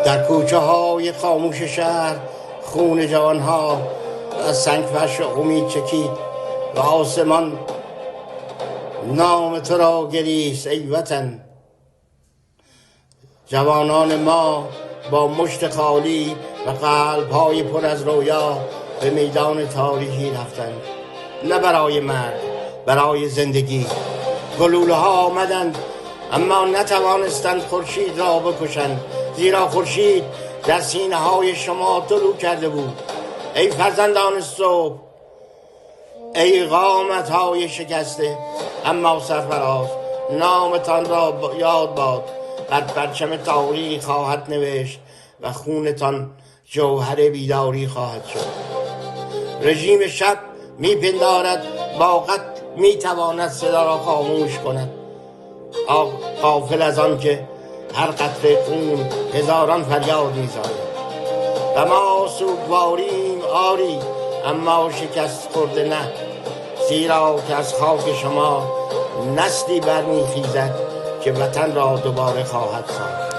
در کوچه های خاموش شهر خون جوانها از سنگ فرش امید چکید و آسمان نام تو را گریست ای وطن. جوانان ما با مشت خالی و قلب‌های پر از رویا به میدان تاریخی رفتند، نه برای مرگ، برای زندگی. گلوله ها آمدند اما نتوانستند خورشید را بکشند، زیرا خورشید در سینه های شما طلوع کرده بود. ای فرزندان صبح، ای قامت های شکسته اما سرفراز، نامتان را یاد باد، بر پرچم تاریخ خواهد نوشت و خونتان جوهر بیداری خواهد شد. رژیم شب میپندارد با قتل میتواند صدا را خاموش کند، غافل از آن که هر قطره خون هزاران فریاد میزاید. و ما سوگواریم آری اما شکست خورده نه، زیرا که از خاک شما نسلی برمیخیزد که وطن را دوباره خواهد ساخت.